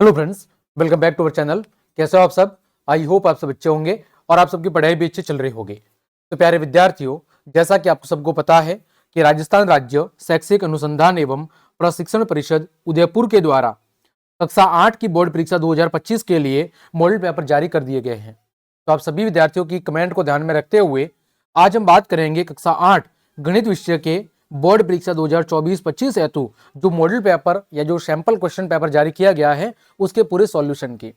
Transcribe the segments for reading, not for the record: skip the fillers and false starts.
Hello friends, welcome back to our channel. कैसे हो आप सब? आई होप आप सब अच्छे होंगे और आप सबकी पढ़ाई भी अच्छी चल रही होगी। तो प्यारे विद्यार्थियों, जैसा कि आपको सबको पता है कि राजस्थान राज्य शैक्षिक अनुसंधान एवं प्रशिक्षण परिषद उदयपुर के द्वारा कक्षा 8 की बोर्ड परीक्षा 2025 के लिए मॉडल पेपर जारी कर दिए गए हैं। तो आप सभी विद्यार्थियों की कमेंट को ध्यान में रखते हुए आज हम बात करेंगे कक्षा 8 गणित विषय के बोर्ड परीक्षा 2024-25 हेतु जो मॉडल पेपर या जो सैंपल क्वेश्चन पेपर जारी किया गया है उसके पूरे सॉल्यूशन की।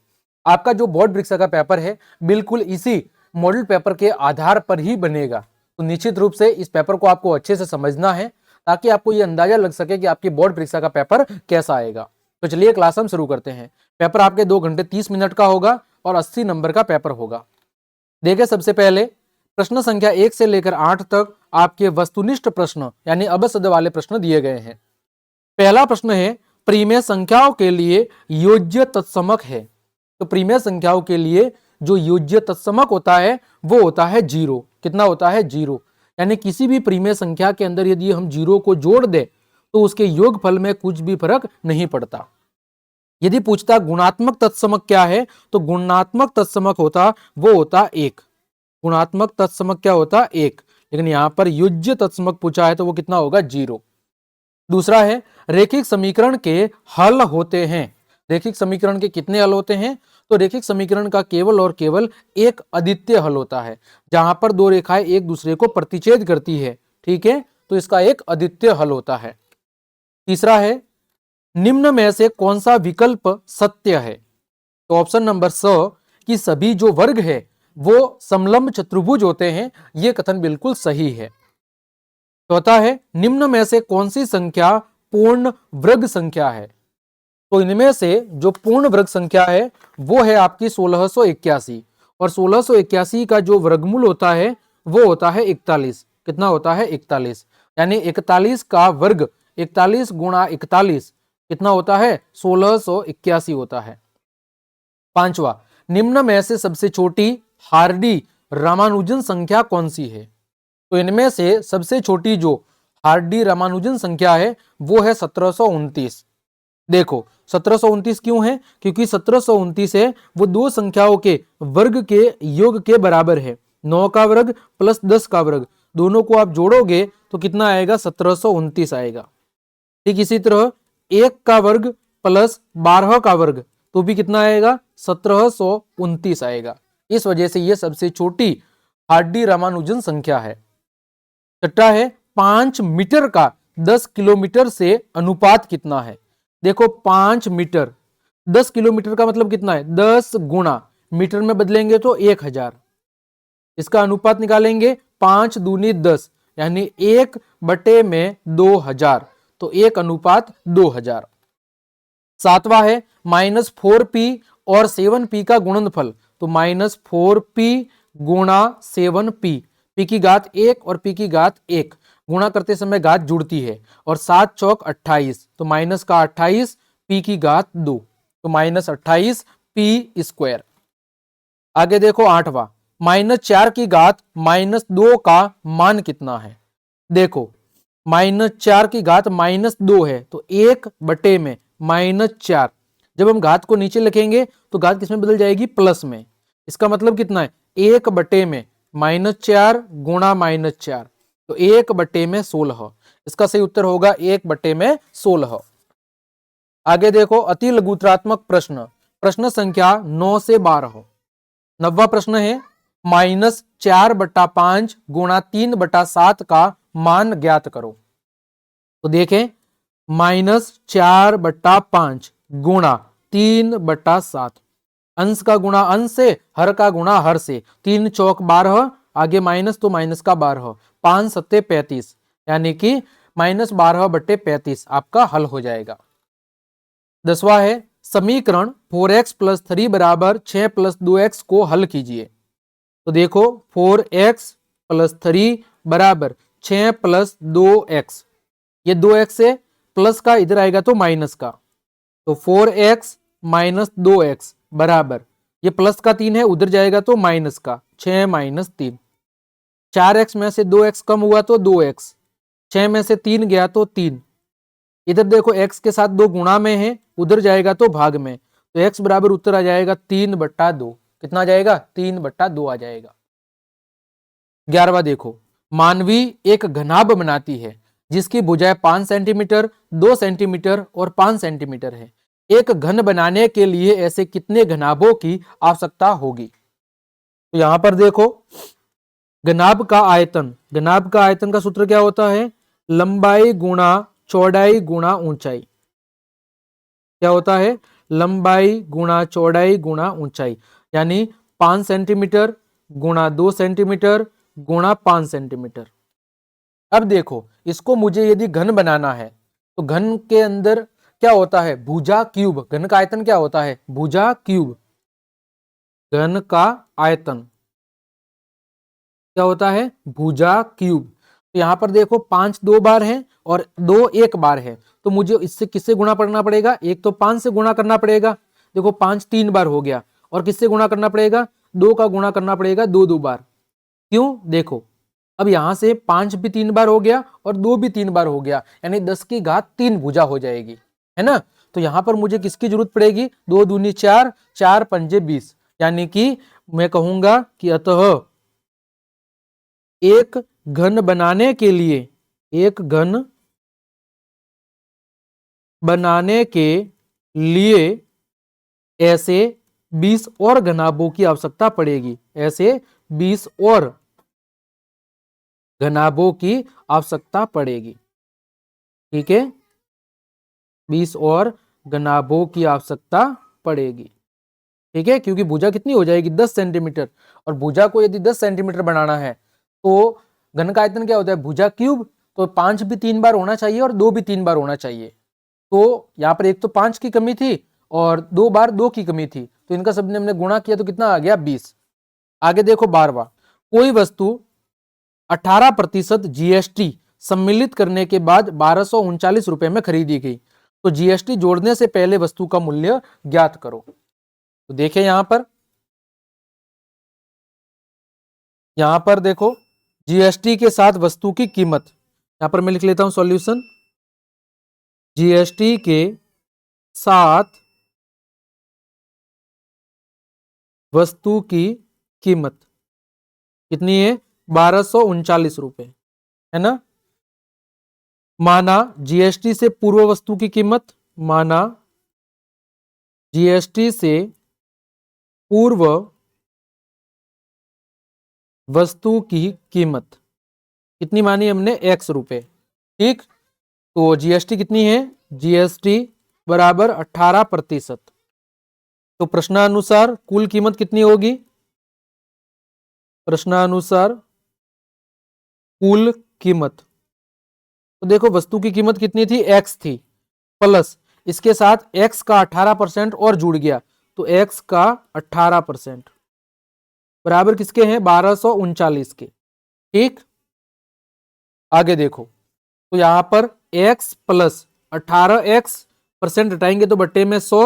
आपका जो बोर्ड परीक्षा का पेपर है बिल्कुल इसी मॉडल पेपर के आधार पर ही बनेगा। तो निश्चित रूप से इस पेपर को आपको अच्छे से समझना है ताकि आपको ये अंदाजा लग सके कि आपकी बोर्ड परीक्षा का पेपर कैसा आएगा। तो चलिए क्लास हम शुरू करते हैं। पेपर आपके 2 घंटे 30 मिनट का होगा और 80 नंबर का पेपर होगा। देखिए, सबसे पहले प्रश्न संख्या 1 से लेकर 8 तक आपके वस्तुनिष्ठ प्रश्न यानी अबसद वाले प्रश्न दिए गए हैं। पहला प्रश्न है, परिमेय संख्याओं के लिए योज्य तत्समक है। तो परिमेय संख्याओं के लिए जो योज्य तत्समक होता है वो होता है 0। कितना होता है? 0। यानी किसी भी परिमेय संख्या के अंदर यदि हम 0 को जोड़ दे तो उसके योगफल में कुछ भी फर्क नहीं पड़ता। यदि पूछता गुणात्मक तत्समक क्या है तो गुणात्मक तत्समक होता वो होता 1। गुणात्मक तत्समक क्या होता? 1। लेकिन यहां पर योज्य तत्समक पूछा है तो वो कितना होगा? 0। दूसरा है, रेखिक समीकरण के हल होते हैं। रेखिक समीकरण के कितने हल होते हैं? तो रेखिक समीकरण का केवल और केवल एक अद्वितीय हल होता है, जहां पर दो रेखाएं एक दूसरे को प्रतिच्छेद करती है। ठीक है, तो इसका एक अद्वितीय हल होता है। तीसरा है, निम्न में से कौन सा विकल्प सत्य है? तो ऑप्शन नंबर स कि सभी जो वर्ग है वो समलंब चतुर्भुज होते हैं, यह कथन बिल्कुल सही है। चौथा है, निम्न में से कौन सी संख्या पूर्ण वर्ग संख्या है? तो इनमें से जो पूर्ण वर्ग संख्या है वो है आपकी 1681 और 1681 का जो वर्गमूल होता है वो होता है 41। कितना होता है? 41। यानी 41 का वर्ग 41 गुणा 41 कितना होता है? 1681 होता है। पांचवा, निम्न में से सबसे छोटी हार्डी रामानुजन संख्या कौन सी है? तो इनमें से सबसे छोटी जो हार्डी रामानुजन संख्या है वो है 1729। देखो 1729 क्यों है? क्योंकि 1729 है वो दो संख्याओं के वर्ग के योग के बराबर है। 9 का वर्ग प्लस 10 का वर्ग दोनों को आप जोड़ोगे तो कितना आएगा? 1729 आएगा। ठीक इसी तरह 1 का वर्ग प्लस 12 का वर्ग तो भी कितना आएगा? 1729 आएगा। इस वजह से यह सबसे छोटी हार्डी रामानुजन संख्या है। छठा है, 5 मीटर का 10 किलोमीटर से अनुपात कितना है? देखो 5 मीटर 10 किलोमीटर का मतलब कितना है? 10 गुणा मीटर में बदलेंगे तो 1000। इसका अनुपात निकालेंगे 5 दूनी 10 यानी 1/2000 तो 1:2000। सातवां है, -4p और 7p का गुणनफल। तो -4p गुणा 7p, p की घात 1 और p की घात 1 गुणा करते समय घात जुड़ती है और 7 चौक 28 तो माइनस का 28 p की घात 2 तो -28 p स्क्वायर। आगे देखो आठवां, -4 की घात -2 का मान कितना है? देखो -4 की घात -2 है तो 1/-4। जब हम घात को नीचे लिखेंगे तो घात किसमें बदल जाएगी? प्लस में। इसका मतलब कितना है? 1/-4 गुणा -4 तो 1/16। इसका सही उत्तर होगा 1/16। आगे देखो अति लघुत्रात्मक प्रश्न, प्रश्न संख्या 9 से 12। 9वां प्रश्न है, -4/5 गुणा 3/7 का मान ज्ञात करो। तो देखें -4/5 गुणा 3/7, अंश का गुणा अंश से, हर का गुणा हर से, 3 चौक 12, आगे माइनस तो माइनस का 12, 5 सत्ते 35 यानी कि -12/35 आपका हल हो जाएगा। 10वां है, समीकरण 4x + 3 = 6 + 2x को हल कीजिए। तो देखो 4x + 3 = 6 + 2x, ये 2x है प्लस का इधर आएगा तो माइनस का, तो 4x - 2x बराबर, ये प्लस का 3 है उधर जाएगा तो माइनस का 6 - 3। 4x में से 2x कम हुआ तो 2x, 6 में से 3 गया तो 3। इधर देखो x के साथ 2 गुणा में है उधर जाएगा तो भाग में, तो x बराबर उत्तर आ जाएगा 3/2। कितना आ जाएगा? 3/2 आ जाएगा। 11वां देखो, मानवी एक घनाभ बनाती है जिसकी भुजाएं 5 सेंटीमीटर, 2 सेंटीमीटर और 5 सेंटीमीटर है। एक घन बनाने के लिए ऐसे कितने घनाभों की आवश्यकता होगी? तो यहां पर देखो, घनाभ का आयतन का सूत्र क्या होता है? लंबाई गुणा चौड़ाई गुणा ऊंचाई। क्या होता है? लंबाई गुणा चौड़ाई गुणा ऊंचाई, यानी 5 सेंटीमीटर गुणा 2 सेंटीमीटर गुणा 5 सेंटीमीटर। अब देखो, इसको मुझे यदि घन बनाना है तो घन के अंदर क्या होता है? भुजा क्यूब। घन का आयतन क्या होता है? भुजा क्यूब। घन का आयतन क्या होता है? भुजा क्यूब। तो यहां पर देखो 5 2 बार है और 2 1 बार है, तो मुझे इससे किससे गुणा करना पड़ेगा? एक तो 5 से गुणा करना पड़ेगा। देखो 5 3 बार हो गया, और किससे गुणा करना पड़ेगा? 2 का गुणा करना पड़ेगा 2 2 बार। क्यों? देखो, अब यहां से 5 भी 3 बार हो गया और 2 भी 3 बार हो गया, यानी 10 की घात 3 भुजा हो जाएगी, है ना? तो यहां पर मुझे किसकी जरूरत पड़ेगी? 2 दूनी 4, 4 पंजे 20, यानी कि मैं कहूंगा कि अतः एक घन बनाने के लिए, एक घन बनाने के लिए ऐसे 20 और घनाभों की आवश्यकता पड़ेगी। ऐसे 20 और घनाभों की आवश्यकता पड़ेगी। ठीक है, 20 और घनाभों की आवश्यकता पड़ेगी। ठीक है, क्योंकि भुजा कितनी हो जाएगी? 10 सेंटीमीटर, और भुजा को यदि 10 सेंटीमीटर बनाना है तो घन का आयतन क्या होता है? भुजा क्यूब। तो 5 भी 3 बार होना चाहिए और 2 भी 3 बार होना चाहिए। तो यहाँ पर एक तो 5 की कमी थी और 2 बार 2 की कमी थी, तो इनका सबने हमने गुणा किया तो कितना आ गया? 20। आगे देखो 12वां, कोई वस्तु 18% जीएसटी सम्मिलित करने के बाद 1239 रुपए में खरीदी गई, तो जीएसटी जोड़ने से पहले वस्तु का मूल्य ज्ञात करो। तो देखें यहां पर देखो, जीएसटी के साथ वस्तु की कीमत, यहां पर मैं लिख लेता हूं सॉल्यूशन। जीएसटी के साथ वस्तु की कीमत कितनी है? 1239 रुपए, है ना? माना जीएसटी से पूर्व वस्तु की कीमत, माना जीएसटी से पूर्व वस्तु की कीमत कितनी मानी हमने? x रुपए। ठीक, तो जीएसटी कितनी है? जीएसटी बराबर 18%। तो प्रश्नानुसार कुल कीमत कितनी होगी? प्रश्नानुसार कुल कीमत, तो देखो वस्तु की कीमत कितनी थी? x थी, प्लस इसके साथ x का 18% और जुड़ गया, तो x का 18% बराबर किसके हैं? 1239 के। ठीक, आगे देखो, तो यहां पर x प्लस 18x% हटाएंगे तो बट्टे में 100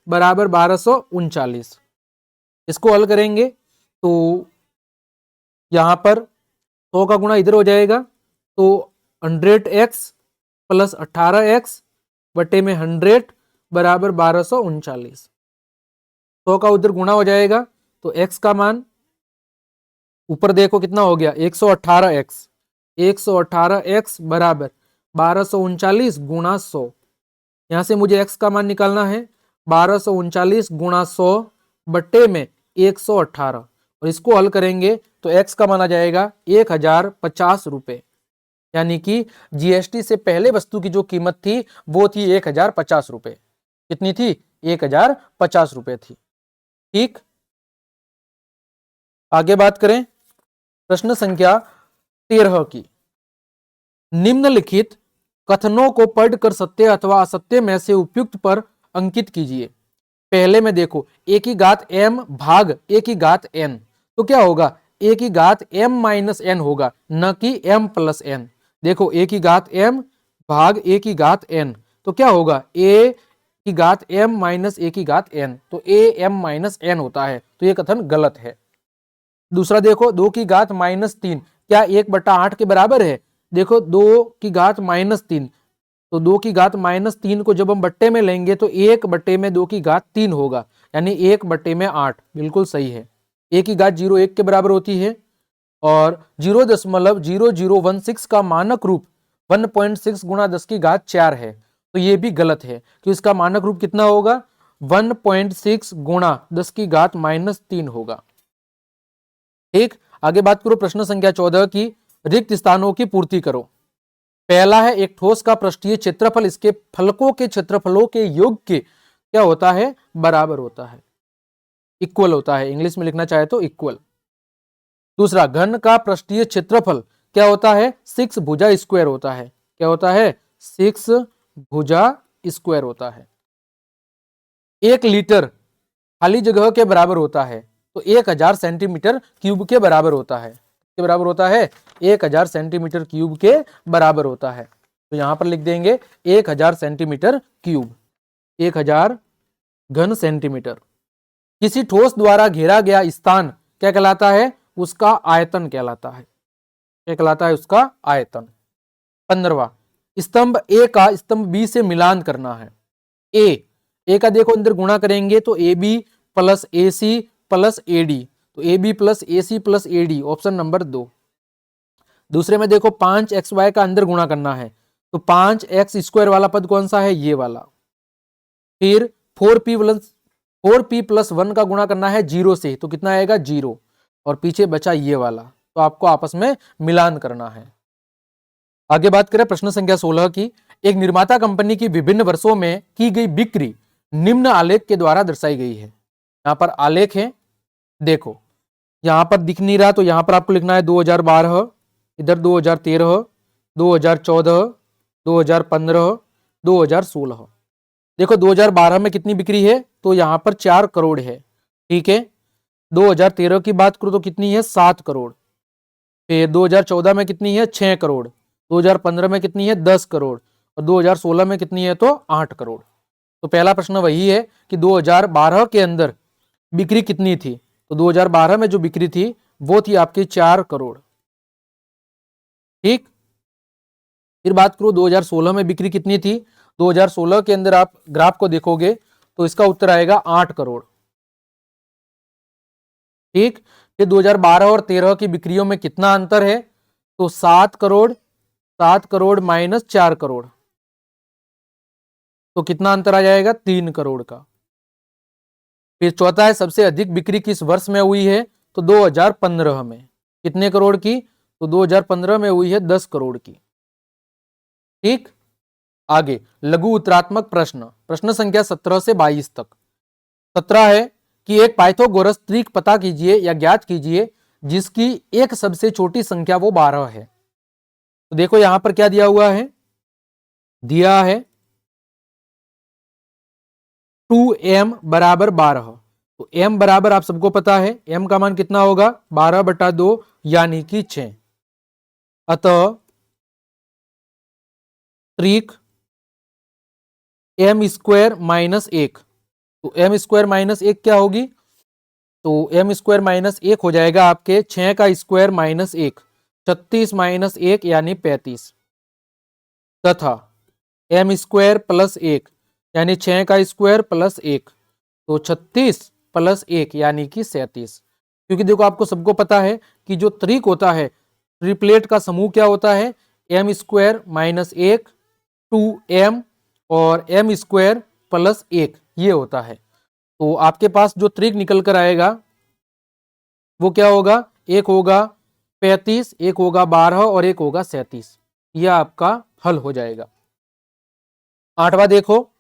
बराबर 1239। इसको हल करेंगे तो यहां पर 100 का गुणा इधर हो जाएगा, तो 100x प्लस 18x बट्टे में 100 बराबर 1239। 100 का उधर गुणा हो जाएगा तो x का मान ऊपर देखो कितना हो गया? 118x। 118x बराबर 1239 गुणा 100। यहां से मुझे x का मान निकालना है, 1239 गुणा 100 बट्टे में 118, और इसको हल करेंगे तो x का मान आ जाएगा 1050 रुपए, यानी कि जीएसटी से पहले वस्तु की जो कीमत थी वो थी 1050 रुपए। कितनी थी? 1050 रुपए थी। ठीक, आगे बात करें प्रश्न संख्या 13 की। निम्नलिखित कथनों को पढ़कर सत्य अथवा असत्य में से उपयुक्त पर अंकित कीजिए। पहले में देखो a की घात m भाग a की घात n, तो क्या होगा? a की घात m माइनस n होगा, न कि m प्लस n। देखो a की घात m भाग a की घात n, तो क्या होगा? a की घात m माइनस a की घात n, तो a m माइनस n होता है, तो ये कथन गलत है। दूसरा देखो 2 की घात -3 क्या 1/8 के बराबर है? देखो 2 की घात -3 तो 2 की घात -3 को जब हम बट्टे में लेंगे तो 1/2 की घात 3 होगा, यानी 1/8। बिल्कुल सही है। 1 की घात 0.1 के बराबर होती है और 0.0016 का मानक रूप 1.6 गुणा 10 की घात 4 है। तो ये भी गलत है कि इसका मानक रूप कितना होगा, 1.6 गुणा 10 की घात -3 होगा। ठीक, आगे बात करो प्रश्न संख्या 14 की, रिक्त स्थानों की पूर्ति करो। पहला है एक ठोस का पृष्ठीय क्षेत्रफल इसके फलकों के क्षेत्रफलों के योग के क्या होता है, बराबर होता है, इक्वल होता है, इंग्लिश में लिखना चाहे तो इक्वल। दूसरा, घन का पृष्ठीय क्षेत्रफल क्या होता है, 6 भुजा स्क्वायर होता है। क्या होता है, 6 भुजा स्क्वायर होता है। 1 लीटर खाली जगह के बराबर होता है, तो 1000 सेंटीमीटर क्यूब के बराबर होता है। के बराबर होता है, 1000 सेंटीमीटर क्यूब के बराबर होता है। तो यहां पर लिख देंगे 1000 सेंटीमीटर क्यूब, 1000 घन सेंटीमीटर। किसी ठोस द्वारा घेरा गया स्थान क्या कहलाता है, उसका आयतन कहलाता है। क्या कहलाता है, उसका आयतन। 15वां, स्तंभ ए का स्तंभ बी से मिलान करना है। ए का देखो अंदर गुणा करेंगे तो A B plus A C plus A D, तो A B plus A C plus A D, option number 2। दूसरे में देखो 5xy का अंदर गुणा करना है, तो 5x² वाला पद कौन सा है, ये वाला। फिर 4p+1 का गुणा करना है 0 से, तो कितना आएगा 0, और पीछे बचा ये वाला, तो आपको आपस में मिलान करना है। आगे बात करें प्रश्न संख्या 16 की, एक निर्माता कंपनी की विभिन्न वर्षों में की गई बिक्री निम्न आलेख के द्वारा दर्शाई गई है। यहां पर आलेख है, देखो यहां पर दिख नहीं रहा, तो यहां पर आपको लिखना है 2012, इधर 2013, 2014, 2015, 2016। देखो 2012 में कितनी बिक्री है, तो यहां पर 4 करोड़ है। ठीक है, 2013 की बात करो तो कितनी है, 7 करोड़। फिर 2014 में कितनी है, 6 करोड़। 2015 में कितनी है, 10 करोड़। और 2016 में कितनी है, तो 8 करोड़। तो पहला प्रश्न वही है कि 2012 के अंदर बिक्री कितनी थी, तो 2012 में जो बिक्री थी वो थी आपकी 4 करोड़। ठीक, फिर बात करो 2016 में बिक्री कितनी थी, 2016 के अंदर आप ग्राफ को देखोगे तो इसका उत्तर आएगा 8 करोड़। ठीक, फिर 2012 और 13 की बिक्रियों में कितना अंतर है, तो 7 करोड़, 7 करोड़ माइनस 4 करोड़, तो कितना अंतर आ जाएगा, 3 करोड़ का। फिर चौथा है सबसे अधिक बिक्री किस वर्ष में हुई है, तो 2015 में। कितने करोड़ की, तो 2015 में हुई है 10 करोड़ की। ठीक, आगे लघु उत्तरात्मक प्रश्न, प्रश्न संख्या 17 से 22 तक। 17 है कि एक पाइथागोरस त्रिक पता कीजिए या ज्ञात कीजिए जिसकी एक सबसे छोटी संख्या वो 12 है। तो देखो यहां पर क्या दिया हुआ है, दिया है 2m बराबर 12। तो m बराबर आप सबको पता है, m का मान कितना होगा, 12/2 यानी कि 6। अतः त्रिक m² माइनस 1, तो m² - 1 क्या होगी, तो m² - 1 हो जाएगा आपके 6 का स्क्वायर माइनस 1, 36 माइनस 1 यानी 35, तथा m² + 1 यानी 6 का स्क्वायर प्लस 1, तो 36 + 1 यानी कि 37। क्योंकि देखो आपको सबको पता है कि जो त्रिक होता है, ट्रिपलेट का समूह क्या होता है, m² - 1, 2m और m² + 1 ये होता है। तो आपके पास जो त्रिक निकल कर आएगा वो क्या होगा, एक होगा 35, एक होगा 12 और एक होगा 37। यह आपका हल हो जाएगा। 8वां देखो,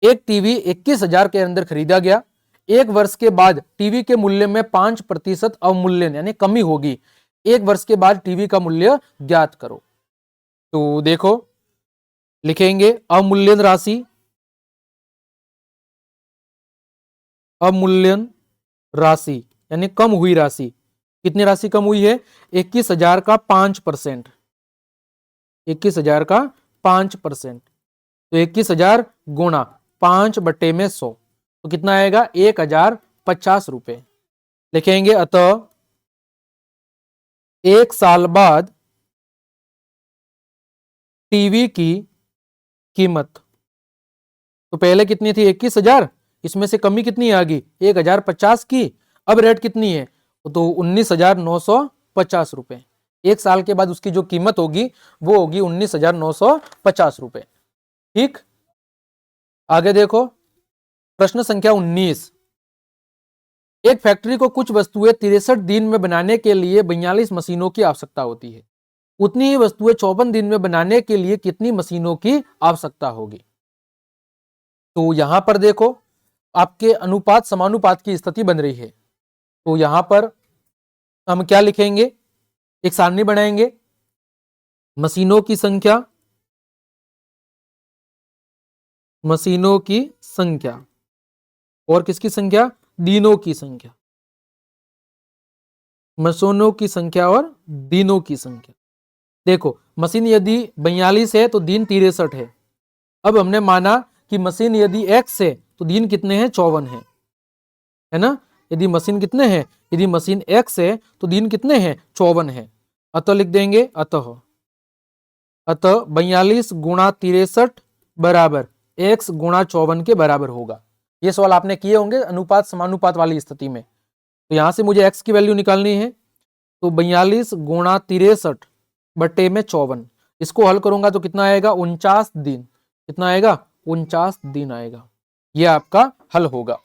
एक टीवी 21,000 के अंदर खरीदा गया, एक वर्ष के बाद टीवी के मूल्य में 5% अवमूल्यन यानी कमी होगी, एक वर्ष के बाद टीवी का मूल्य ज्ञात करो। तो देखो लिखेंगे अवमूल्यन राशि, अवमूल्यन राशि यानी कम हुई राशि। कितनी राशि कम हुई है, 21,000 का 5%, 21,000 का 5%, तो 21,000 गुणा 5/100, तो कितना आएगा 1,050 रुपए। लिखेंगे अतः 1 साल बाद टीवी की कीमत। तो पहले कितनी थी 21,000, इसमें से कमी कितनी आ गई 1,050 की। अब रेट कितनी है तो 19,950 रुपए। एक साल के बाद उसकी जो कीमत होगी वो होगी 19,950 रुपए। ठीक, आगे देखो प्रश्न संख्या 19। एक फैक्ट्री को कुछ वस्तुएं 63 दिन में बनाने के लिए 42 मशीनों की आवश्यकता होती है। उतनी ही वस्तुएं 54 दिन में बनाने के लिए कितनी मशीनों की आवश्यकता होगी। तो यहां पर देखो आपके अनुपात समानुपात की स्थिति बन रही है। तो यहां पर हम क्या लिखेंगे, एक सारणी बनाएंगे, मशीनों की संख्या, मशीनों की संख्या और किसकी संख्या, दिनों की संख्या, मशीनों की संख्या और दिनों की संख्या। देखो मशीन यदि 42 है तो दिन 63 है। अब हमने माना कि मशीन यदि x है तो दिन कितने हैं 54 है ना। यदि मशीन कितने हैं, यदि मशीन x है तो दिन कितने हैं 54 है। अतः लिख देंगे अतः 42 गुणा 63 बराबर x गुणा 54 के बराबर होगा। ये सवाल आपने किए होंगे अनुपात समानुपात वाली स्थिति में। तो यहां से मुझे x की वैल्यू निकालनी है। तो 42 गुणा 63 बट्टे में 54, इसको हल करूंगा तो कितना आएगा 49 दिन। कितना आएगा 49 दिन आएगा। यह आपका हल होगा।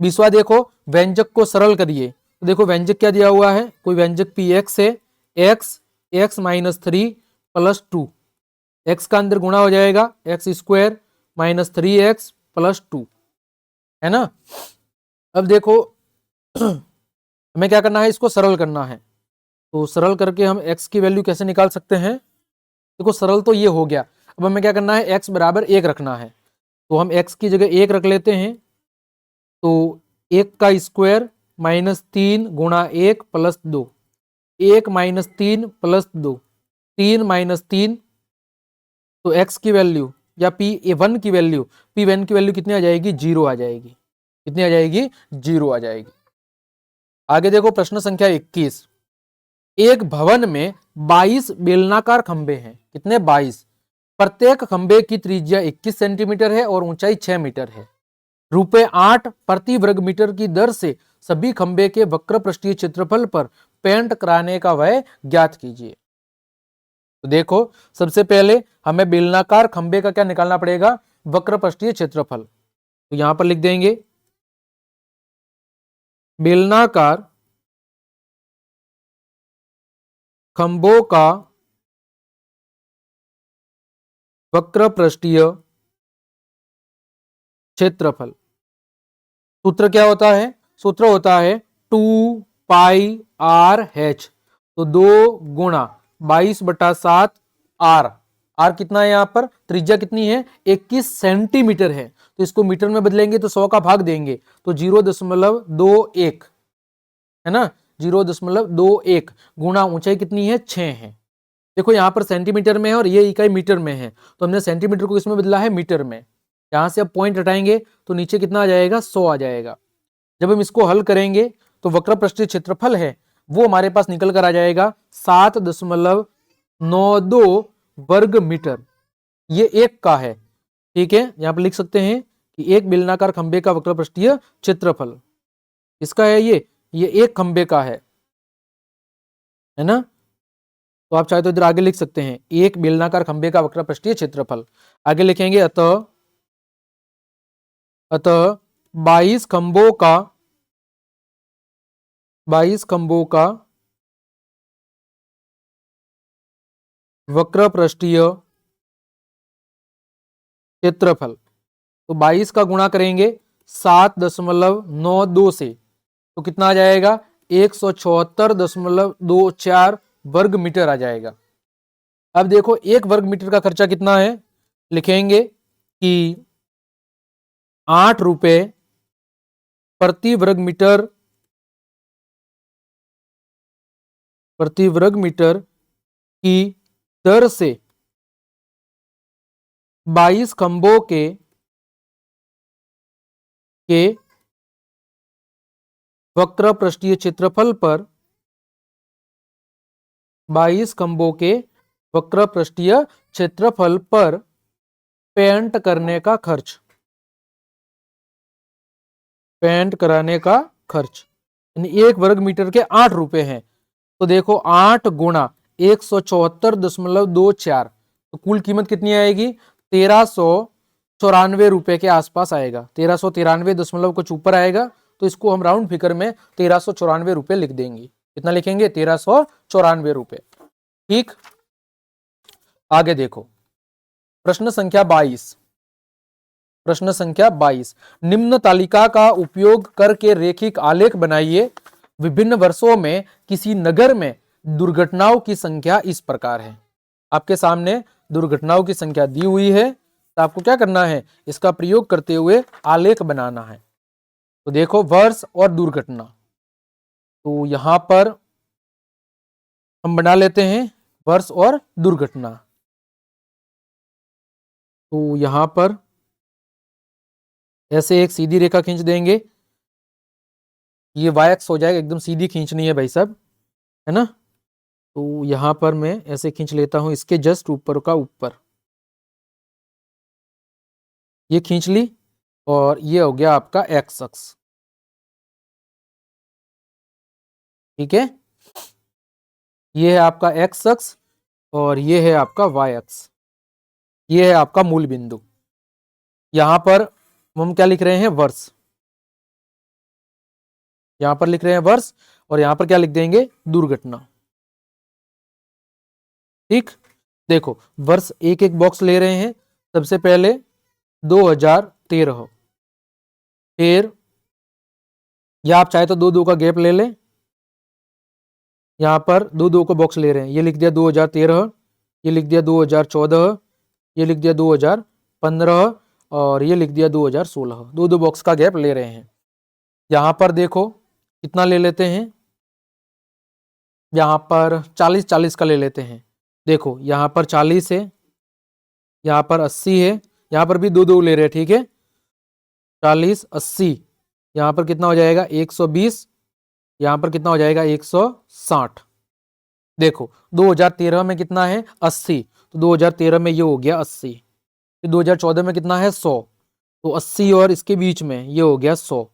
20वां देखो व्यंजक को सरल करिए। तो देखो व्यंजक क्या दिया हुआ है, कोई व्यंजक पी एक्स है, एक्स माइनस 3 प्लस 2, एक्स का अंदर गुणा हो जाएगा x square minus 3x plus 2 है ना। अब देखो हमें क्या करना है, इसको सरल करना है। तो सरल करके हम x की वैल्यू कैसे निकाल सकते हैं। देखो सरल तो ये हो गया। अब हमें क्या करना है, x बराबर 1 रखना है। तो हम x की जगह 1 रख लेते हैं। तो 1 का स्क्वायर माइनस 3 गुणा 1 प्लस 2, 1 माइनस 3 प्लस 2, 3 माइनस 3। तो x की वैल्यू या p1 की वैल्यू, p1 की वैल्यू कितनी आ जाएगी 0 आ जाएगी। कितनी आ जाएगी 0 आ जाएगी। आगे देखो प्रश्न संख्या 21। एक भवन में 22 बेलनाकार खंबे हैं। कितने 22। प्रत्येक खंबे की त्रिज्या 21 सेंटीमीटर है और ऊंचाई 6 मीटर है। रुपए 8 प्रति वर्ग मीटर की दर से सभी खंबे के वक्र पृष्ठीय क्षेत्रफल पर पेंट कराने का व्यय ज्ञात कीजिए। तो देखो सबसे पहले हमें बेलनाकार खंबे का क्या निकालना पड़ेगा, वक्र पृष्ठीय क्षेत्रफल। तो यहां पर लिख देंगे बेलनाकार खंभों का वक्र पृष्ठीय क्षेत्रफल। सूत्र क्या होता है, सूत्र होता है 2 पाई आर एच। तो 2 गुणा 22/7 आर। आर कितना है, यहां पर त्रिज्या कितनी है 21 सेंटीमीटर है। तो इसको मीटर में बदलेंगे तो 100 का भाग देंगे तो 0.21 है ना, 0.21 गुणा ऊंचाई कितनी है 6 है। देखो यहां पर सेंटीमीटर में है और ये इकाई मीटर में है, तो हमने सेंटीमीटर को इसमें बदला है मीटर में। यहां से अब पॉइंट हटाएंगे तो नीचे कितना आ जाएगा 100 आ जाएगा। जब हम इसको हल करेंगे तो वक्र पृष्ठीय क्षेत्रफल है वो हमारे पास निकल कर आ जाएगा 7.92 वर्ग मीटर। ये एक का है। ठीक है, यहां पर लिख सकते हैं कि एक बेलनाकार खंबे का वक्र पृष्ठीय क्षेत्रफल इसका है, ये एक खंबे का है ना। तो आप चाहे तो इधर आगे लिख सकते हैं एक बेलनाकार खंबे का वक्र पृष्ठीय क्षेत्रफल। आगे लिखेंगे अतः 22 खंभों का वक्र पृष्ठीय क्षेत्रफल। तो 22 का गुणा करेंगे 7.92 से तो कितना आ जाएगा 174.24 वर्ग मीटर आ जाएगा। अब देखो एक वर्ग मीटर का खर्चा कितना है, लिखेंगे कि 8 रुपए प्रति वर्ग मीटर की दर से 22 खंभों के वक्र पृष्ठीय क्षेत्रफल पर 22 खंभों के वक्र पृष्ठीय क्षेत्रफल पर पेंट करने का खर्च, पेंट कराने का खर्च, यानी 1 वर्ग मीटर के 8 रुपए हैं। तो देखो 8 गुणा 174.24, तो कुल कीमत कितनी आएगी? 1394 रुपए के आसपास आएगा। 1393 दशमलव कुछ ऊपर आएगा, तो इसको हम राउंड फिगर में 1394 रुपए लिख देंगे। कितना लिखेंगे? 1394 रुपए। ठीक, आगे देखो प्रश्न संख्या 22। प्रश्न संख्या 22, निम्न तालिका का उपयोग करके रेखिक आलेख बनाइए। विभिन्न वर्षों में किसी नगर में दुर्घटनाओं की संख्या इस प्रकार है। आपके सामने दुर्घटनाओं की संख्या दी हुई है, तो आपको क्या करना है? इसका प्रयोग करते हुए आलेख बनाना है। तो देखो वर्ष और दुर्घटना, तो यहां पर हम बना लेते हैं वर्ष और दुर्घटना। तो यहां पर ऐसे एक सीधी रेखा खींच देंगे, ये वायक्स हो जाएगा, एकदम सीधी खींचनी है भाई साहब, है ना। तो यहां पर मैं ऐसे खींच लेता हूं, इसके जस्ट ऊपर का ऊपर ये खींच ली, और ये हो गया आपका एक्स अक्ष। ठीक है, ये है आपका एक्स अक्ष और ये है आपका वाई अक्ष, ये है आपका मूल बिंदु। यहां पर हम क्या लिख रहे हैं? वर्ष। यहां पर लिख रहे हैं वर्ष, और यहां पर क्या लिख देंगे? दुर्घटना। ठीक, देखो वर्ष एक एक बॉक्स ले रहे हैं। सबसे पहले 2013, फिर या आप चाहे तो दो दो का गैप ले लें, यहां पर दो दो को बॉक्स ले रहे हैं। ये लिख दिया 2013, ये लिख दिया 2014, ये लिख दिया 2015 और ये लिख दिया 2016। दो दो बॉक्स का गैप ले रहे हैं। यहां पर देखो कितना ले लेते हैं, यहां पर 40-40 का ले लेते हैं। देखो यहां पर 40 है, यहां पर 80 है, यहां पर भी दो दो ले रहे हैं। ठीक है, 40 80, यहां पर कितना हो जाएगा? 120, यहां पर कितना हो जाएगा? 160। देखो 2013 में कितना है? 80, तो 2013 में ये हो गया 80। फिर 2014 में कितना है? 100, तो 80 और इसके बीच में ये हो गया 100।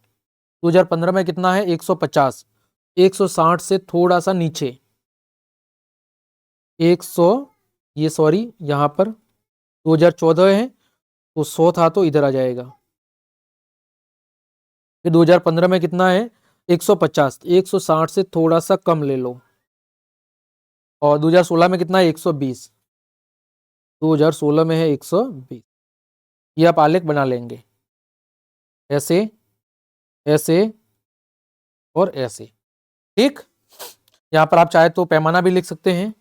2015 में कितना है? 150, 160 से थोड़ा सा नीचे 100, ये सॉरी यहां पर 2014 है तो 100 था, तो इधर आ जाएगा। फिर 2015 में कितना है? 150, 160 से थोड़ा सा कम ले लो। और 2016 में कितना है? 120, 2016 में है 120। ये आप आलेख बना लेंगे ऐसे, ऐसे और ऐसे। ठीक, यहां पर आप चाहे तो पैमाना भी लिख सकते हैं।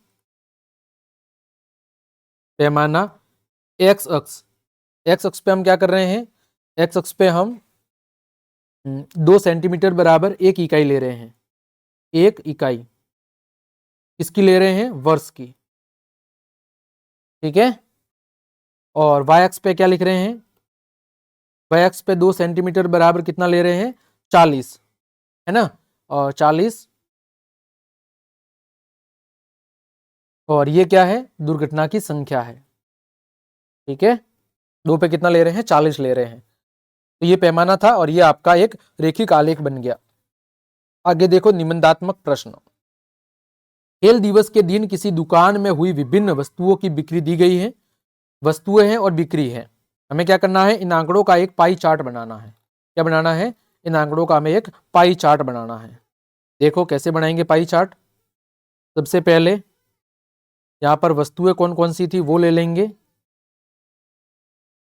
पैमाना एक्स अक्ष, एक्स अक्ष पे हम क्या कर रहे हैं? एक्स अक्ष पे हम 2 सेंटीमीटर बराबर 1 इकाई ले रहे हैं। 1 इकाई किसकी ले रहे हैं? वर्ष की। ठीक है, और वाई अक्ष पे क्या लिख रहे हैं? वाई अक्ष पे 2 सेंटीमीटर बराबर कितना ले रहे हैं? 40, है ना। और 40, और ये क्या है? दुर्घटना की संख्या है। ठीक है, 2 पे कितना ले रहे हैं? 40 ले रहे हैं। तो ये पैमाना था और ये आपका एक रेखिक आलेख बन गया। आगे देखो निबंधात्मक प्रश्न। खेल दिवस के दिन किसी दुकान में हुई विभिन्न वस्तुओं की बिक्री दी गई है। वस्तुएं हैं और बिक्री है। हमें क्या करना है? इन आंकड़ों का एक पाई चार्ट बनाना है। क्या बनाना है? इन आंकड़ों का हमें एक पाई चार्ट बनाना है। देखो कैसे बनाएंगे पाई चार्ट। सबसे पहले यहां पर वस्तुएं कौन कौन सी थी वो ले लेंगे,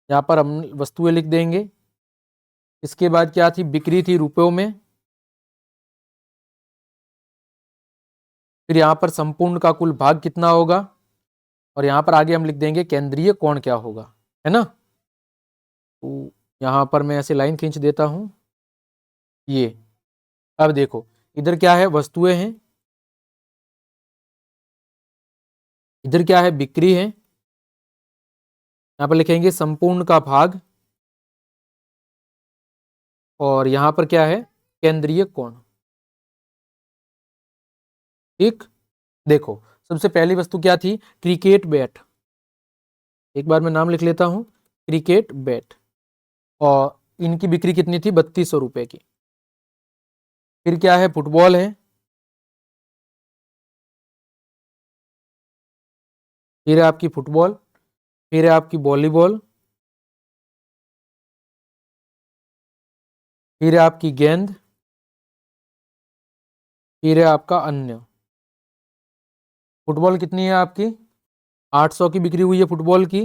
यहां पर हम वस्तुएं लिख देंगे। इसके बाद क्या थी? बिक्री थी रुपयों में। फिर यहां पर संपूर्ण का कुल भाग कितना होगा, और यहां पर आगे हम लिख देंगे केंद्रीय कोण क्या होगा, है ना। तो यहां पर मैं ऐसे लाइन खींच देता हूं ये। अब देखो इधर क्या है? वस्तुएं हैं, इधर क्या है? बिक्री है। यहां पर लिखेंगे संपूर्ण का भाग, और यहां पर क्या है? केंद्रीय कोण। ठीक, देखो सबसे पहली वस्तु क्या थी? Cricket bat. एक बार मैं नाम लिख लेता हूं, क्रिकेट बैट, और इनकी बिक्री कितनी थी? 3200 रुपए की। फिर क्या है? फुटबॉल है, फिर है आपकी फुटबॉल, फिर है आपकी वॉलीबॉल, फिर है आपकी गेंद, फिर है आपका अन्य। फुटबॉल कितनी है आपकी? 800 की बिक्री हुई है फुटबॉल की,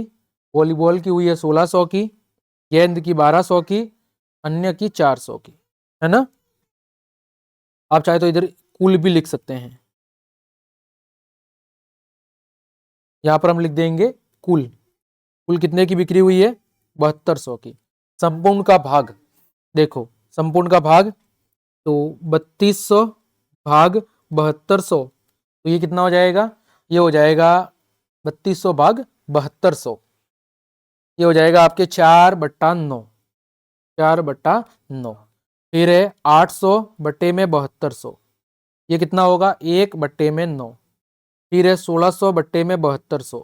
वॉलीबॉल की हुई है 1600 की, गेंद की 1200 की, अन्य की 400 की, है ना। आप चाहे तो इधर कुल भी लिख सकते हैं, यहां पर हम लिख देंगे कुल। कुल कितने की बिक्री हुई है? 7200 की। संपूर्ण का भाग, देखो संपूर्ण का भाग, तो 3200 भाग 7200, तो ये कितना हो जाएगा? ये हो जाएगा 3200 भाग 7200, ये हो जाएगा आपके 4/9, 4/9। फिर है 800 बट्टे में 7200, ये कितना होगा? 1/9। फिर है 1600 बट्टे में 7200,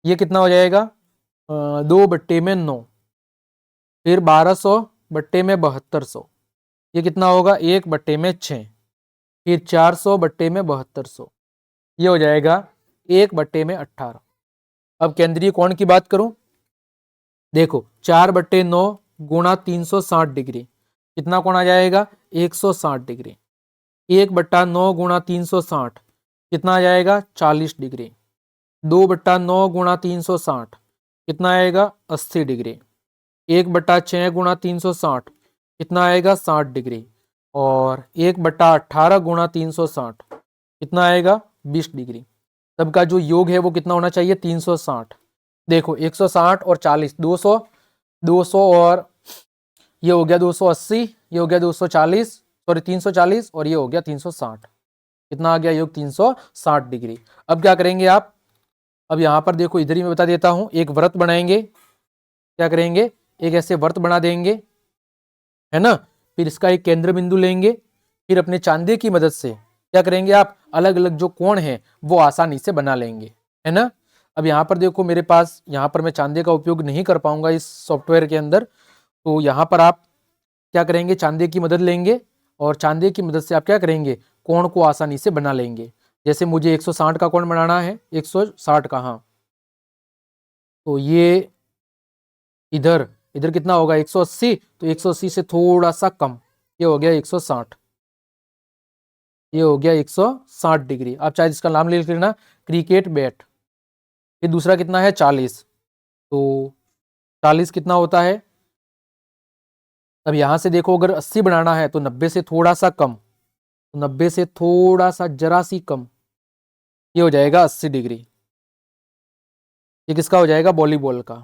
ये कितना हो जाएगा? 2/9। फिर 1200 बट्टे में 7200, ये कितना होगा? 1/6। फिर 400 बट्टे में 7200, ये हो जाएगा 1/18। अब केंद्रीय कोण की बात करूं, देखो 4/9 गुणा 360 डिग्री, कितना कोण आ जाएगा? 160 डिग्री। 1/9 गुणा 360 कितना आ जाएगा? 40 डिग्री। 2/9 गुणा 360 कितना आएगा? 80 डिग्री। 1/6 गुणा 360 कितना आएगा? 60 डिग्री। और 1/18 गुणा 360 कितना आएगा? 20 डिग्री। सबका जो योग है वो कितना होना चाहिए? 360। देखो 160 और 40, 200, 200 और ये हो गया 280, ये हो गया 240, सॉरी 340, और ये हो गया 360। कितना आ गया योग? 360 डिग्री। अब क्या करेंगे आप? अब यहां पर देखो, इधर ही मैं बता देता हूं, एक व्रत बनाएंगे। क्या करेंगे? एक ऐसे व्रत बना देंगे, है ना। फिर इसका एक केंद्र बिंदु लेंगे, फिर अपने चांदे की मदद से क्या करेंगे आप? अलग अलग जो कोण है वो आसानी से बना लेंगे, है ना। अब यहाँ पर देखो मेरे पास, यहाँ पर मैं चांदे का उपयोग नहीं कर पाऊंगा इस सॉफ्टवेयर के अंदर, तो यहाँ पर आप क्या करेंगे? चांदे की मदद लेंगे, और चांदे की मदद से आप क्या करेंगे? कोण को आसानी से बना लेंगे। जैसे मुझे 160 का कोण बनाना है, 160 का, हाँ, तो ये इधर, इधर कितना होगा? 180, तो 180 से थोड़ा सा कम, ये हो गया 160, ये हो गया 160 डिग्री। आप चाहे इसका नाम ले लेना, क्रिकेट बैट। फिर दूसरा कितना है? 40, तो 40 कितना होता है? अब यहां से देखो, अगर 80 बनाना है तो 90 से थोड़ा सा कम, तो 90 से थोड़ा सा जरा सी कम, ये हो जाएगा 80 डिग्री। ये किसका हो जाएगा? वॉलीबॉल का।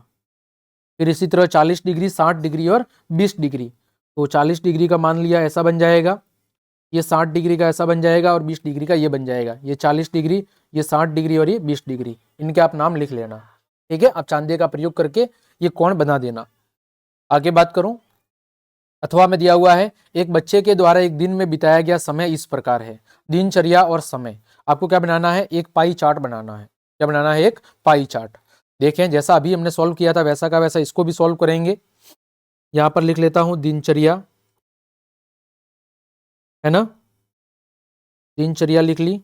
फिर इसी तरह 40 डिग्री, 60 डिग्री और 20 डिग्री, तो 40 डिग्री का मान लिया ऐसा बन जाएगा, ये 60 डिग्री का ऐसा बन जाएगा, और 20 डिग्री का ये बन जाएगा। ये 40 डिग्री, ये 60 डिग्री, और ये 20 डिग्री, इनके आप नाम लिख लेना, ठीक है। आप चांदे का प्रयोग करके ये कोण बना देना। आगे बात करूं, अथवा में दिया हुआ है, एक बच्चे के द्वारा एक दिन में बिताया गया समय इस प्रकार है। दिनचर्या और समय, आपको क्या बनाना है? एक पाई चार्ट बनाना है। क्या बनाना है? एक पाई चार्ट। देखें, जैसा अभी हमने सॉल्व किया था वैसा का वैसा इसको भी सॉल्व करेंगे। यहां पर लिख लेता हूं दिनचर्या, है ना, दिनचर्या लिख ली।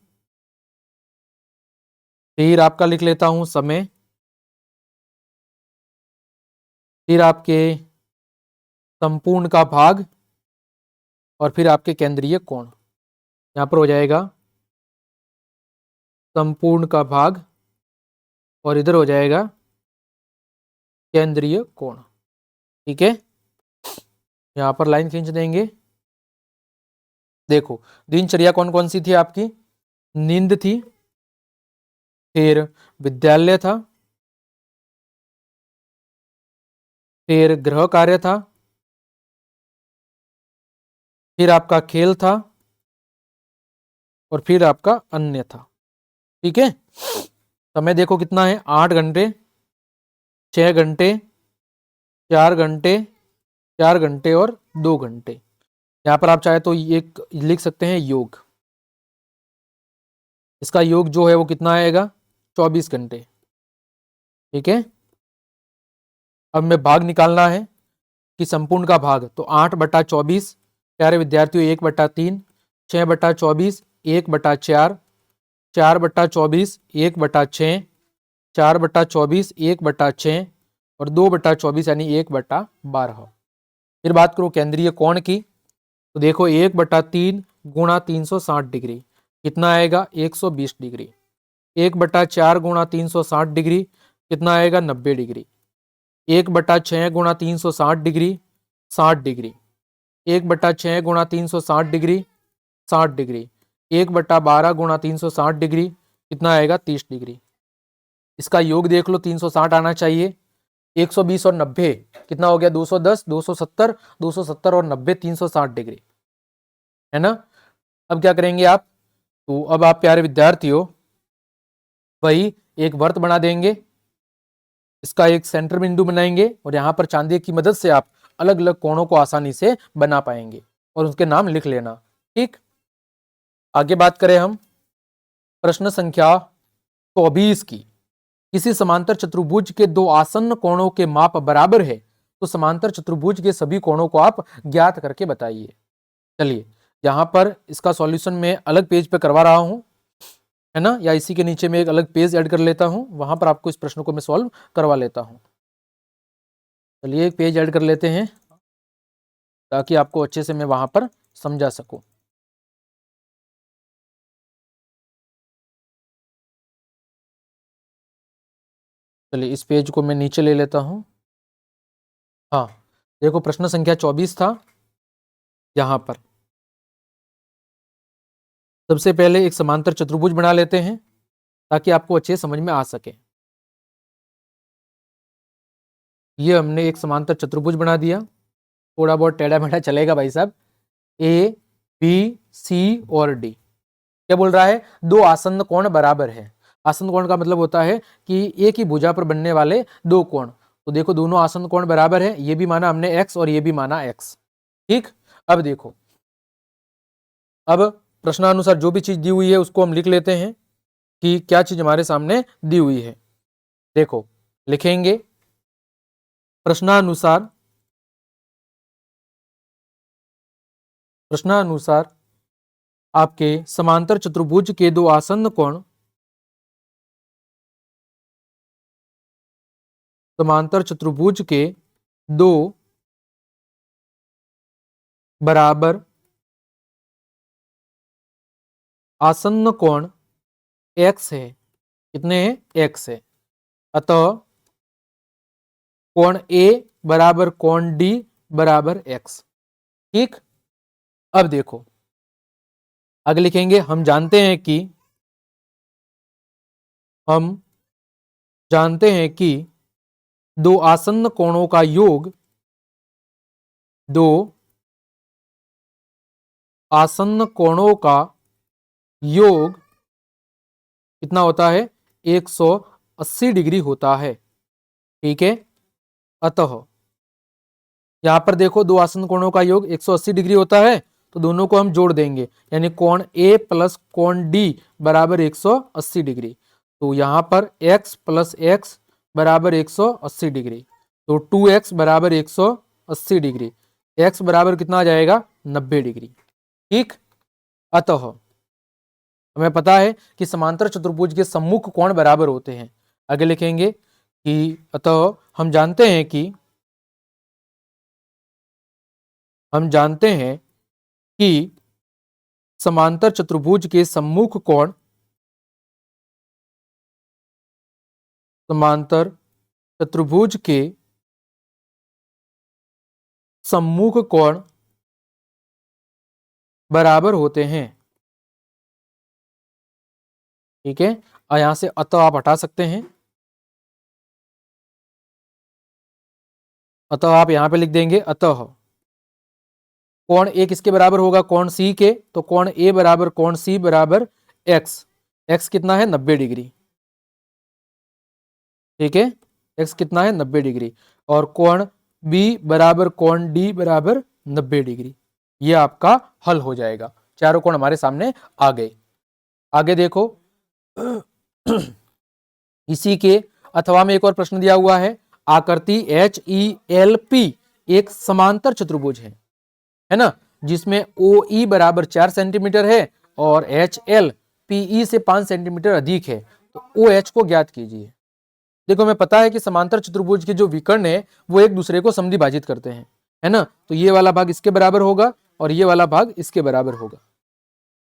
फिर आपका लिख लेता हूं समय, फिर आपके संपूर्ण का भाग, और फिर आपके केंद्रीय कोण। यहां पर हो जाएगा संपूर्ण का भाग, और इधर हो जाएगा केंद्रीय कोण, ठीक है। यहां पर लाइन खींच देंगे। देखो दिनचर्या कौन कौन सी थी आपकी? नींद थी, फिर विद्यालय था, फिर गृह कार्य था, फिर आपका खेल था, और फिर आपका अन्य था, ठीक है। समय देखो कितना है? 8 घंटे, 6 घंटे, 4 घंटे, 4 घंटे और 2 घंटे। यहाँ पर आप चाहे तो एक लिख सकते हैं योग, इसका योग जो है वो कितना आएगा? 24 घंटे, ठीक है। अब हमें भाग निकालना है कि संपूर्ण का भाग, तो 8/24 प्यारे विद्यार्थियों 1/3, 6/24 1/4, 4/24 1/6, 4/24 1/6 और 2/24 यानी 1/12। फिर बात करो केंद्रीय कोण की, तो देखो 1/3 गुणा 360 डिग्री कितना आएगा 120 डिग्री, 1/4 गुणा 360 डिग्री कितना आएगा 90 डिग्री, 1/6 गुणा 360 डिग्री 60 डिग्री, 1/6 गुणा 360 डिग्री 60 डिग्री, 1/12 गुणा 360 डिग्री कितना आएगा 30 डिग्री। इसका योग देख लो 360 आना चाहिए, 120 और 90 कितना हो गया 210, 270, 270 और 90 360 डिग्री है ना। अब क्या करेंगे आप, तो अब आप प्यारे विद्यार्थियों वही एक वर्त बना देंगे, इसका एक सेंटर बिंदु बनाएंगे और यहाँ पर चांदी की मदद से आप अलग अलग कोणों को आसानी से बना पाएंगे और उसके नाम लिख लेना। ठीक, आगे बात करें हम प्रश्न संख्या 24 की। किसी समांतर चतुर्भुज के दो आसन्न कोणों के माप बराबर है तो समांतर चतुर्भुज के सभी कोणों को आप ज्ञात करके बताइए। चलिए यहाँ पर इसका सॉल्यूशन मैं अलग पेज पे करवा रहा हूं, है ना, या इसी के नीचे में एक अलग पेज ऐड कर लेता हूं, वहां पर आपको इस प्रश्न को मैं सॉल्व करवा लेता हूं। चलिए एक पेज ऐड कर लेते हैं ताकि आपको अच्छे से मैं वहां पर समझा सकूं। चलिए इस पेज को मैं नीचे ले लेता हूं। हाँ देखो प्रश्न संख्या 24 था। यहां पर सबसे पहले एक समांतर चतुर्भुज बना लेते हैं ताकि आपको अच्छे समझ में आ सके। ये हमने एक समांतर चतुर्भुज बना दिया, थोड़ा बहुत टेढ़ा मेढ़ा चलेगा भाई साहब। ए बी सी और डी क्या बोल रहा है, दो आसन्न कोण बराबर है। आसन्न कोण का मतलब होता है कि एक ही भुजा पर बनने वाले दो कोण। तो देखो दोनों आसन्न कोण बराबर है, ये भी माना हमने x और ये भी माना x। ठीक, अब देखो अब प्रश्नानुसार जो भी चीज दी हुई है उसको हम लिख लेते हैं कि क्या चीज हमारे सामने दी हुई है। देखो लिखेंगे प्रश्नानुसार आपके समांतर चतुर्भुज के दो आसन्न कोण समांतर चतुर्भुज के दो बराबर आसन्न कोण x है। कितने हैं, x है। अतः कोण A बराबर कोण D बराबर x। ठीक, अब देखो आगे लिखेंगे हम जानते हैं कि दो आसन्न कोणों का योग कितना होता है 180 डिग्री होता है। ठीक है, अतः यहां पर देखो दो आसन्न कोणों का योग 180 डिग्री होता है तो दोनों को हम जोड़ देंगे, यानी कोण A प्लस कोण D बराबर 180 डिग्री। तो यहां पर x प्लस x बराबर 180 डिग्री, तो 2x बराबर 180 डिग्री, x बराबर कितना आ जाएगा 90 डिग्री। ठीक, अतः हमें पता है कि समांतर चतुर्भुज के सम्मुख कोण बराबर होते हैं। आगे लिखेंगे कि अतः हम जानते हैं कि समांतर चतुर्भुज के सम्मुख कोण बराबर होते हैं। ठीक है, और यहां से अतः आप हटा सकते हैं। अतः आप यहां पे लिख देंगे अतः कोण A किसके बराबर होगा, कोण C के, तो कोण A बराबर कोण C बराबर x कितना है 90 डिग्री। ठीक है, x कितना है 90 डिग्री, और कोण B बराबर कोण D बराबर 90 डिग्री। ये आपका हल हो जाएगा, चारों कोण हमारे सामने आ गए। आगे देखो इसी के अथवा में एक और प्रश्न दिया हुआ है, आकृति HELP एक समांतर चतुर्भुज है ना, जिसमें OE बराबर 4 सेंटीमीटर है और HL PE से 5 सेंटीमीटर अधिक है। तो OH को ज्ञात कीजिए। देखो हमें पता है कि समांतर चतुर्भुज के जो विकर्ण है वो एक दूसरे को समद्विभाजित करते हैं, है ना। तो ये वाला भाग इसके बराबर होगा और ये वाला भाग इसके बराबर होगा।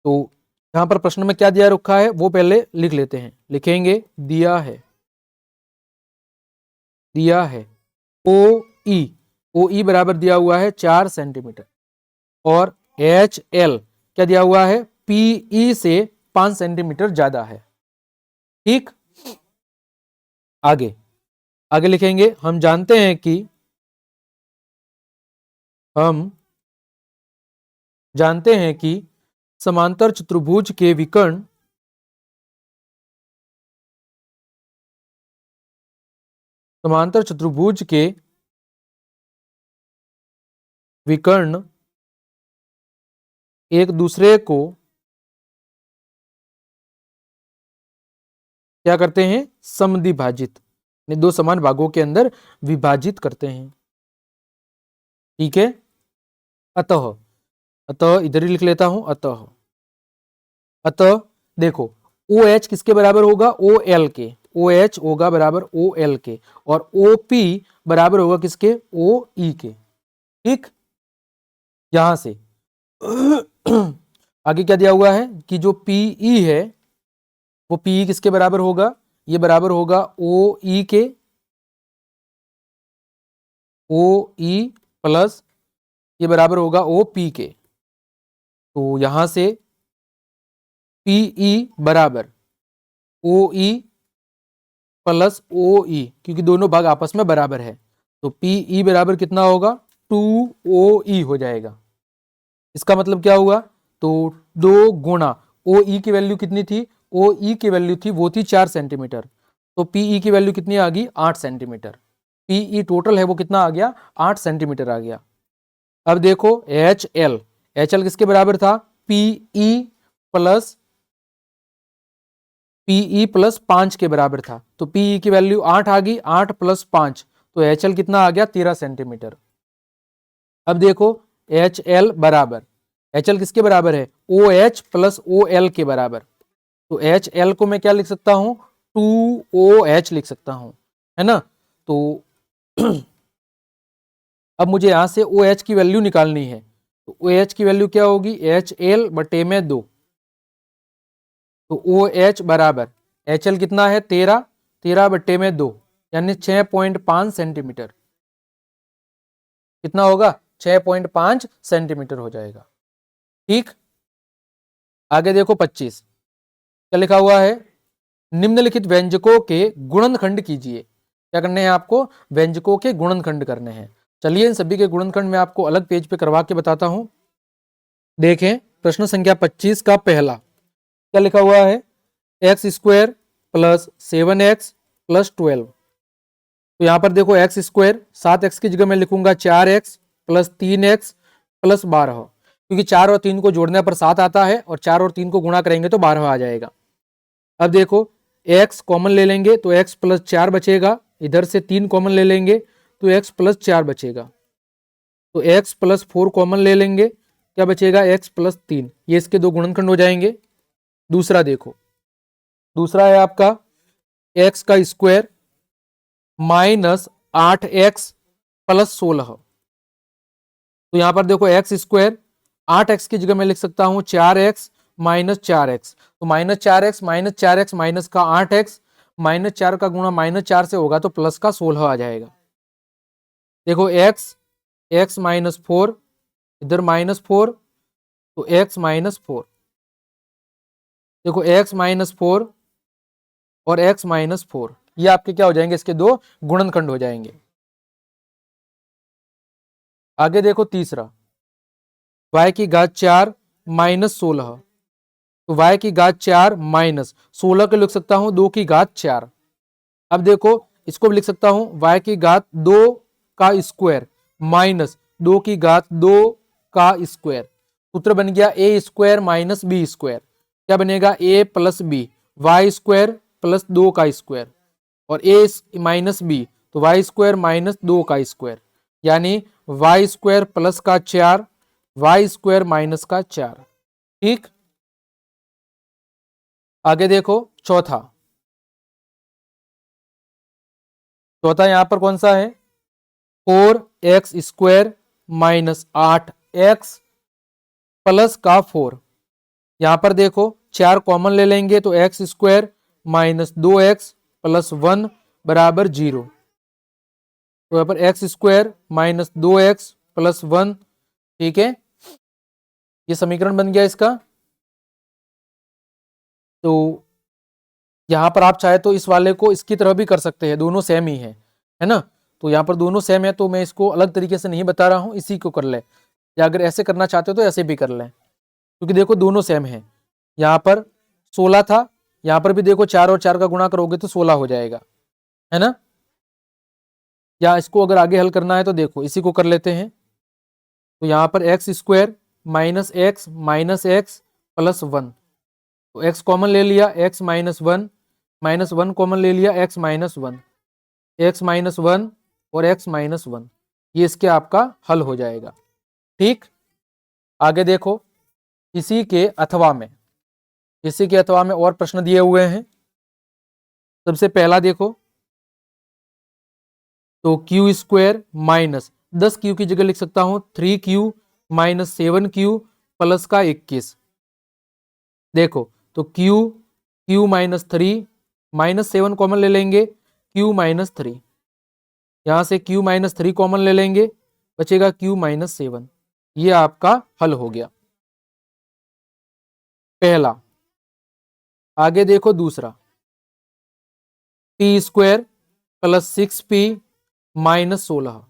तो यहां पर प्रश्न में क्या दिया रखा है वो पहले लिख लेते हैं। लिखेंगे दिया है OE बराबर दिया हुआ है 4 सेंटीमीटर और HL क्या दिया हुआ है, PE से 5 सेंटीमीटर ज्यादा है। ठीक, आगे लिखेंगे हम जानते हैं कि समांतर चतुर्भुज के विकर्ण एक दूसरे को क्या करते हैं, समद्विभाजित, दो समान भागों के अंदर विभाजित करते हैं। ठीक है, अतः इधर ही लिख लेता हूं। अतः देखो OH किसके बराबर होगा, OL के। OH होगा बराबर OL के और OP बराबर होगा किसके, OE के। ठीक, यहां से आगे क्या दिया हुआ है कि जो PE है वो PE किसके बराबर होगा, ये बराबर होगा OE के, OE प्लस ये बराबर होगा OP के। तो यहां से PE बराबर OE प्लस OE, क्योंकि दोनों भाग आपस में बराबर है, तो PE बराबर कितना होगा, 2OE हो जाएगा। इसका मतलब क्या हुआ, तो 2 गुणा OE की वैल्यू कितनी थी, OE की वैल्यू थी वो थी 4 सेंटीमीटर, तो PE की वैल्यू कितनी आ गई, 8 सेंटीमीटर। PE टोटल है वो कितना आ गया, 8 सेंटीमीटर आ गया। अब देखो HL किसके बराबर था, PE प्लस 5 के बराबर था, तो PE की वैल्यू 8 आ गई, 8 प्लस 5, तो HL कितना आ गया, 13 सेंटीमीटर। अब देखो HL किसके बराबर है, OH प्लस OL के बराबर, तो HL को मैं क्या लिख सकता हूं, 2OH लिख सकता हूं, है ना। तो अब मुझे यहां से OH की वैल्यू निकालनी है, तो OH की वैल्यू क्या होगी, HL बटे में 2, तो OH बराबर HL कितना है, 13 बटे में 2 यानी 6.5 सेंटीमीटर। कितना होगा, 6.5 सेंटीमीटर हो जाएगा। ठीक, आगे देखो 25, क्या लिखा हुआ है, निम्नलिखित व्यंजकों के गुणनखंड कीजिए। क्या करने हैं आपको, व्यंजकों के गुणनखंड करने हैं। चलिए इन सभी के गुणनखंड मैं आपको अलग पेज पे करवा के बताता हूं। देखें प्रश्न संख्या 25 का पहला क्या लिखा हुआ है, x² प्लस 7x प्लस 12। तो यहां पर देखो x², 7x की जगह मैं लिखूंगा 4x प्लस 3x प्लस 12, क्योंकि 4 और 3 को जोड़ने पर 7 आता है और 4 और 3 को गुणा करेंगे तो 12 आ जाएगा। अब देखो x कॉमन ले लेंगे तो x प्लस 4 बचेगा, इधर से 3 कॉमन ले लेंगे तो x प्लस 4 बचेगा, तो x प्लस 4 कॉमन ले लेंगे, क्या बचेगा, x प्लस 3, ये इसके दो गुणनखंड हो जाएंगे। दूसरा देखो, दूसरा है आपका x का स्क्वायर माइनस 8x प्लस 16। तो यहां पर देखो x², 8x की जगह मैं लिख सकता हूं 4x माइनस 4x, तो माइनस 4x माइनस का 8x, माइनस 4 का गुणा माइनस 4 से होगा तो प्लस का 16 आ जाएगा। देखो x माइनस 4, इधर माइनस 4, तो x माइनस 4, देखो x माइनस 4 और x माइनस 4, ये आपके क्या हो जाएंगे, इसके दो गुणनखंड हो जाएंगे। आगे देखो तीसरा, y की घात 4 माइनस 16, तो y की घात 4 माइनस 16 को लिख सकता हूं 2 की घात 4। अब देखो इसको भी लिख सकता हूं y की घात 2 का स्क्वायर माइनस 2 की घात 2 का स्क्वायर। सूत्र बन गया a² माइनस b², क्या बनेगा, a plus B, y² plus 2 का स्क्वायर और a माइनस बी, तो वाई स्क्वायर माइनस 2 का स्क्वायर, यानी वाई स्क्वायर प्लस का 4, वाई स्क्वायर माइनस का 4। ठीक, आगे देखो चौथा यहां पर कौन सा है, 4x square minus 8x plus का 4। यहां पर देखो 4 कॉमन ले लेंगे तो x square minus 2x plus 1 बराबर 0। तो यहाँ पर x square minus 2x plus 1, ठीक है, ये समीकरण बन गया इसका। तो यहां पर आप चाहे तो इस वाले को इसकी तरह भी कर सकते हैं, दोनों सेम ही है ना। तो यहाँ पर दोनों सेम है तो मैं इसको अलग तरीके से नहीं बता रहा हूं, इसी को कर ले, या अगर ऐसे करना चाहते हो तो ऐसे भी कर लें, क्योंकि देखो दोनों सेम है। यहाँ पर 16 था, यहाँ पर भी देखो 4 और 4 का गुणा करोगे तो 16 हो जाएगा, है ना। या इसको अगर आगे हल करना है तो देखो इसी को कर लेते हैं। तो यहाँ पर x square minus x plus 1, तो एक्स कॉमन ले लिया, एक्स माइनस 1 कॉमन ले लिया, एक्स माइनस 1, एक्स माइनस 1 और एक्स माइनस 1, ये इसके आपका हल हो जाएगा। ठीक, आगे देखो इसी के अथवा में और प्रश्न दिए हुए हैं। सबसे पहला देखो, तो क्यू स्क्वायर माइनस 10q की जगह लिख सकता हूं 3q माइनस 7q प्लस का 21। देखो तो q माइनस 3 माइनस 7 कॉमन ले लेंगे, q माइनस 3, यहां से q माइनस 3 कॉमन ले लेंगे, बचेगा q माइनस 7। ये आपका हल हो गया पहला। आगे देखो दूसरा, P square plus 6p minus 16,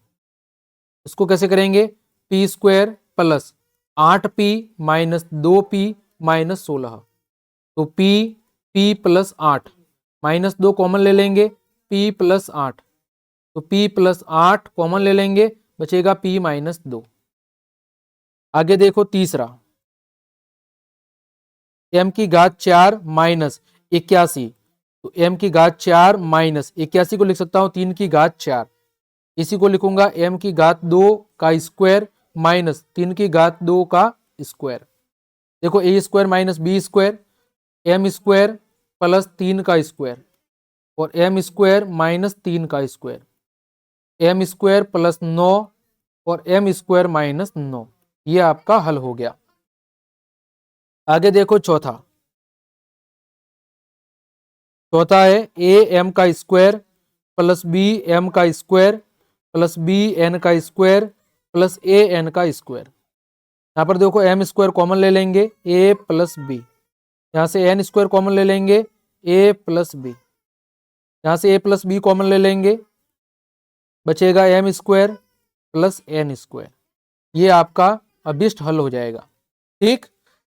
इसको कैसे करेंगे, P square plus 8p minus 2p minus 16। तो p प्लस 8 माइनस 2 कॉमन ले लेंगे, p प्लस 8, तो p प्लस 8 कॉमन ले लेंगे, बचेगा p माइनस 2। आगे देखो तीसरा, m की घात 4 माइनस 81, तो m की घात 4 माइनस 81 को लिख सकता हूं 3 की घात 4, इसी को लिखूंगा m की घात 2 का स्क्वायर माइनस 3 की घात 2 का स्क्वायर। देखो A square minus B square, M square plus 3 का स्क्वायर और एम स्क्वायर माइनस 3 का स्क्वायर, एम स्क्वायर प्लस 9 और एम स्क्वायर माइनस 9, ये आपका हल हो गया। आगे देखो चौथा है ए एम का स्क्वायर प्लस बी एम का स्क्वायर प्लस बी एन का स्क्वायर प्लस ए एन का स्क्वायर। यहाँ पर देखो एम स्क्वायर कॉमन ले लेंगे, ए प्लस बी, यहाँ से एन स्क्वायर कॉमन ले लेंगे, ए प्लस बी, यहाँ से ए प्लस बी कॉमन ले लेंगे, बचेगा m square plus n square, ये आपका अभिष्ट हल हो जाएगा। ठीक,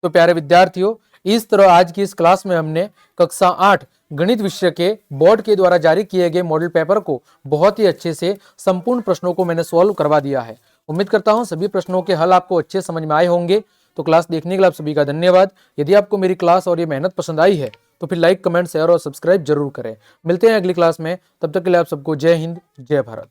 तो प्यारे विद्यार्थियों, इस तरह आज की इस क्लास में हमने कक्षा 8 गणित विषय के बोर्ड के द्वारा जारी किए गए मॉडल पेपर को बहुत ही अच्छे से संपूर्ण प्रश्नों को मैंने सॉल्व करवा दिया है। उम्मीद करता हूं सभी प्रश्नों के हल आपको अच्छे समझ में आए होंगे। तो क्लास देखने के लिए आप सभी का धन्यवाद। यदि आपको मेरी क्लास और ये मेहनत पसंद आई है तो फिर लाइक, कमेंट, शेयर और सब्सक्राइब जरूर करें। मिलते हैं अगली क्लास में, तब तक के लिए आप सबको जय हिंद, जय भारत।